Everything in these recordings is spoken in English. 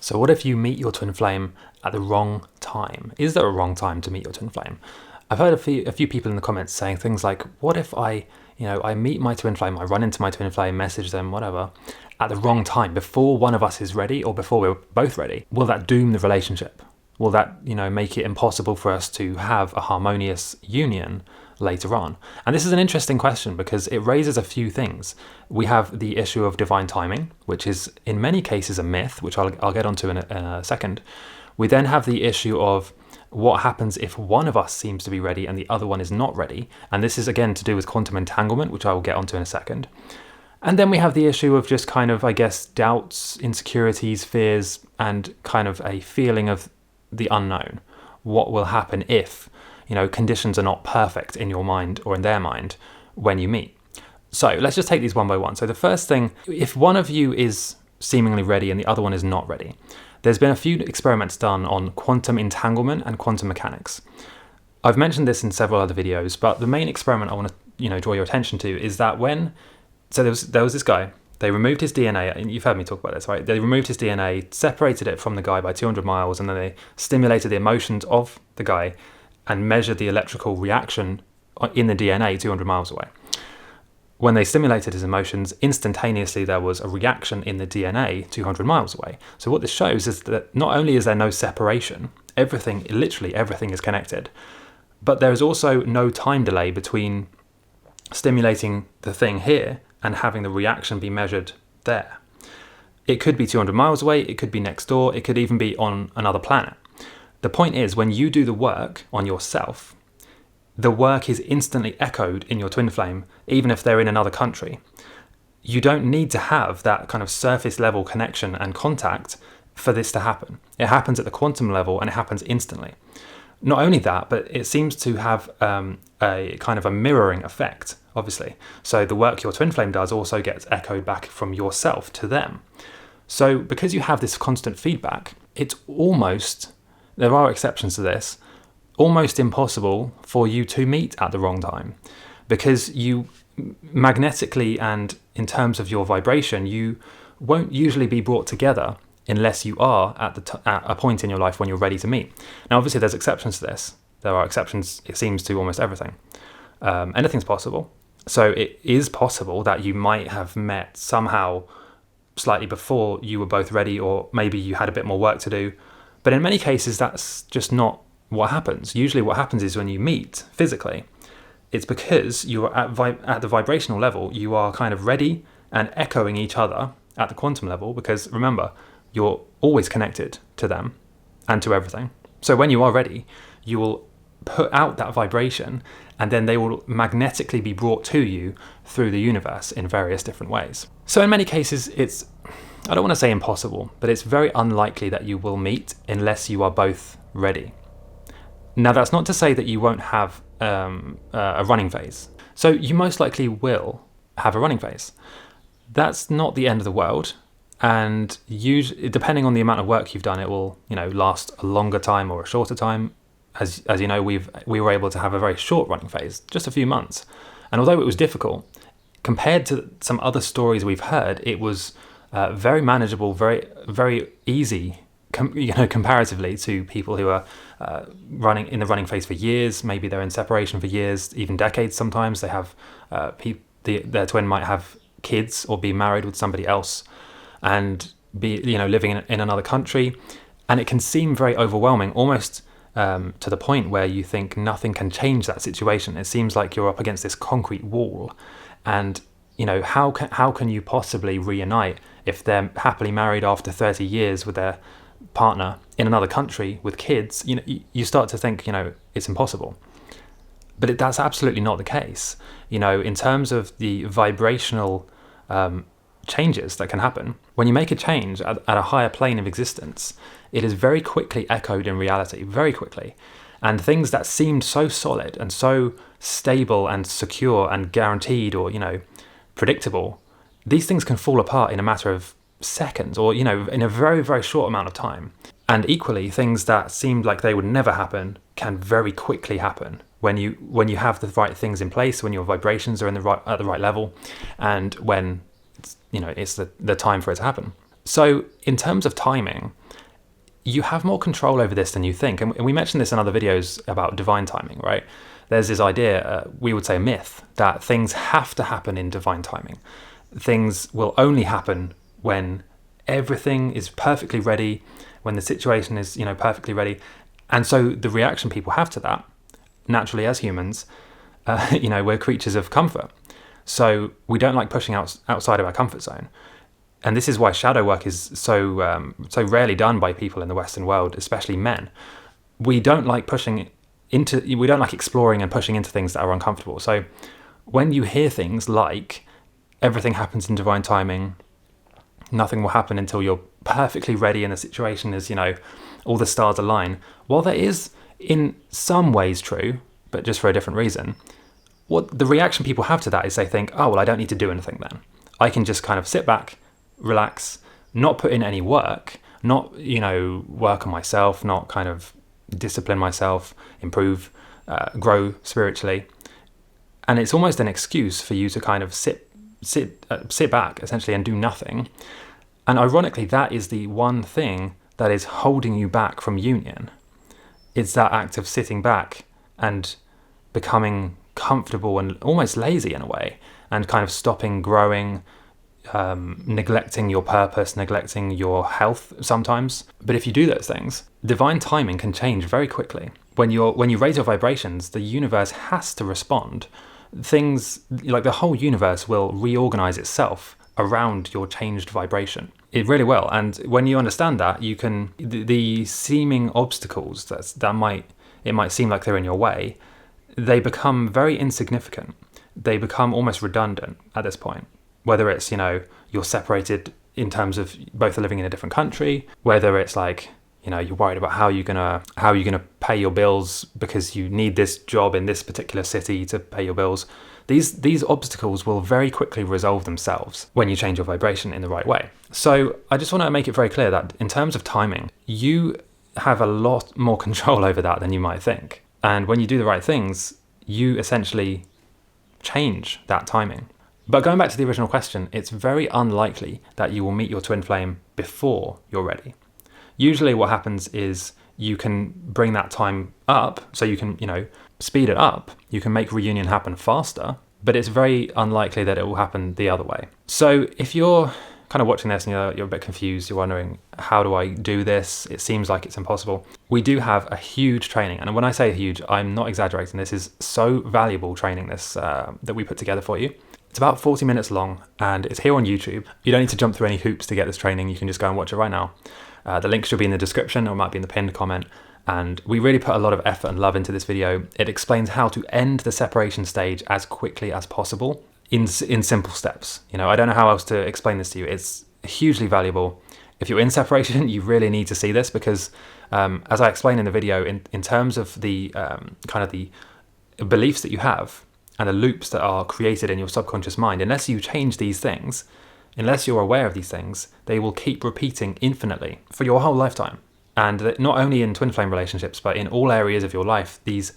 So what if you meet your twin flame at the wrong time? Is there a wrong time to meet your twin flame? I've heard a few people in the comments saying things like, what if I meet my twin flame, I run into my twin flame, message them, whatever, at the wrong time, before one of us is ready or before we're both ready? Will that doom the relationship? Will that, make it impossible for us to have a harmonious union later on? And this is an interesting question because it raises a few things. We have the issue of divine timing, which is in many cases a myth, which I'll get onto in a second. We then have the issue of what happens if one of us seems to be ready and the other one is not ready. And this is again to do with quantum entanglement, which I will get onto in a second. And then we have the issue of just kind of, I guess, doubts, insecurities, fears, and kind of a feeling of the unknown. What will happen if, conditions are not perfect in your mind or in their mind when you meet? So let's just take these one by one. So the first thing, if one of you is seemingly ready and the other one is not ready, there's been a few experiments done on quantum entanglement and quantum mechanics. I've mentioned this in several other videos, but the main experiment I want to, draw your attention to is that there was this guy. They removed his DNA, and you've heard me talk about this, right? They removed his DNA, separated it from the guy by 200 miles, and then they stimulated the emotions of the guy and measured the electrical reaction in the DNA 200 miles away. When they stimulated his emotions, instantaneously there was a reaction in the DNA 200 miles away. So what this shows is that not only is there no separation, literally everything is connected, but there is also no time delay between stimulating the thing here and having the reaction be measured there. It could be 200 miles away, it could be next door, it could even be on another planet. The point is, when you do the work on yourself, the work is instantly echoed in your twin flame, even if they're in another country. You don't need to have that kind of surface level connection and contact for this to happen. It happens at the quantum level and it happens instantly. Not only that, but it seems to have a kind of a mirroring effect, obviously. So the work your twin flame does also gets echoed back from yourself to them. So because you have this constant feedback, it's almost, there are exceptions to this, almost impossible for you to meet at the wrong time, because you magnetically and in terms of your vibration, you won't usually be brought together unless you are at a point in your life when you're ready to meet. Now, obviously, there's exceptions to this. There are exceptions, it seems, to almost everything. Anything's possible. So it is possible that you might have met somehow slightly before you were both ready, or maybe you had a bit more work to do. But in many cases, that's just not what happens. Usually what happens is when you meet physically, it's because you're at the vibrational level, you are kind of ready and echoing each other at the quantum level, because remember, you're always connected to them and to everything. So when you are ready, you will put out that vibration and then they will magnetically be brought to you through the universe in various different ways. So in many cases, it's, I don't want to say impossible, but it's very unlikely that you will meet unless you are both ready. Now, that's not to say that you won't have a running phase. So you most likely will have a running phase. That's not the end of the world. And usually, depending on the amount of work you've done, it will, last a longer time or a shorter time. As you know, we were able to have a very short running phase, just a few months. And although it was difficult, compared to some other stories we've heard, it was very manageable, very, very easy, comparatively to people who are running in the running phase for years. Maybe they're in separation for years, even decades. Sometimes they have their twin might have kids or be married with somebody else, and be living in another country, and it can seem very overwhelming, almost to the point where you think nothing can change that situation. It seems like you're up against this concrete wall, and how can you possibly reunite if they're happily married after 30 years with their partner in another country with kids? You start to think it's impossible. But that's absolutely not the case. In terms of the vibrational changes that can happen, when you make a change at a higher plane of existence, it is very quickly echoed in reality, very quickly. And things that seemed so solid and so stable and secure and guaranteed or, predictable, these things can fall apart in a matter of seconds or, in a very, very short amount of time. And equally, things that seemed like they would never happen can very quickly happen when you have the right things in place, when your vibrations are at the right level, and when it's the time for it to happen. So in terms of timing, you have more control over this than you think. And we mentioned this in other videos about divine timing, right? There's this idea, we would say a myth, that things have to happen in divine timing. Things will only happen when everything is perfectly ready, when the situation is, perfectly ready. And so the reaction people have to that, naturally as humans, we're creatures of comfort. So we don't like pushing outside of our comfort zone. And this is why shadow work is so rarely done by people in the Western world, especially men. We don't like exploring and pushing into things that are uncomfortable. So when you hear things like everything happens in divine timing, nothing will happen until you're perfectly ready and the situation is, all the stars align. While that is in some ways true, but just for a different reason, what the reaction people have to that is they think, oh, well, I don't need to do anything then. I can just kind of sit back, relax, not put in any work, not, work on myself, not kind of discipline myself, improve, grow spiritually. And it's almost an excuse for you to kind of sit back essentially and do nothing. And ironically, that is the one thing that is holding you back from union. It's that act of sitting back and becoming comfortable and almost lazy in a way, and kind of stopping growing, neglecting your purpose, neglecting your health sometimes. But if you do those things, divine timing can change very quickly. When you raise your vibrations, the universe has to respond. Things like the whole universe will reorganize itself around your changed vibration. It really will. And when you understand that, you can, the seeming obstacles that might seem like they're in your way, they become very insignificant. They become almost redundant at this point. Whether it's, you're separated in terms of both living in a different country, whether it's like, you're worried about how you're gonna pay your bills because you need this job in this particular city to pay your bills. These obstacles will very quickly resolve themselves when you change your vibration in the right way. So I just want to make it very clear that in terms of timing, you have a lot more control over that than you might think. And when you do the right things, you essentially change that timing. But going back to the original question, it's very unlikely that you will meet your twin flame before you're ready. Usually what happens is you can bring that time up, so you can, speed it up. You can make reunion happen faster, but it's very unlikely that it will happen the other way. So if you're kind of watching this and you're a bit confused, you're wondering, how do I do this? It seems like it's impossible. We do have a huge training. And when I say huge, I'm not exaggerating. This is so valuable training that we put together for you. It's about 40 minutes long and it's here on YouTube. You don't need to jump through any hoops to get this training. You can just go and watch it right now. The link should be in the description, or it might be in the pinned comment. And we really put a lot of effort and love into this video. It explains how to end the separation stage as quickly as possible in simple steps. I don't know how else to explain this to you. It's hugely valuable. If you're in separation, you really need to see this because, as I explained in the video, in terms of the kind of the beliefs that you have and the loops that are created in your subconscious mind, unless you change these things, unless you're aware of these things, they will keep repeating infinitely for your whole lifetime. And not only in twin flame relationships, but in all areas of your life, these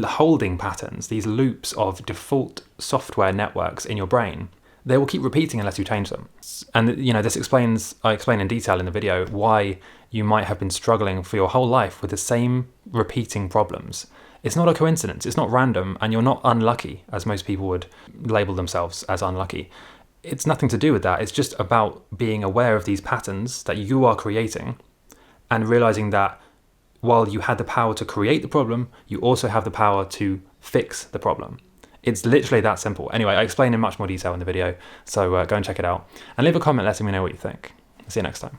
holding patterns, these loops of default software networks in your brain, they will keep repeating unless you change them. And I explain in detail in the video why you might have been struggling for your whole life with the same repeating problems. It's not a coincidence, it's not random, and you're not unlucky, as most people would label themselves as unlucky. It's nothing to do with that. It's just about being aware of these patterns that you are creating and realizing that while you had the power to create the problem, you also have the power to fix the problem. It's literally that simple. Anyway, I explain in much more detail in the video, so go and check it out. And leave a comment letting me know what you think. See you next time.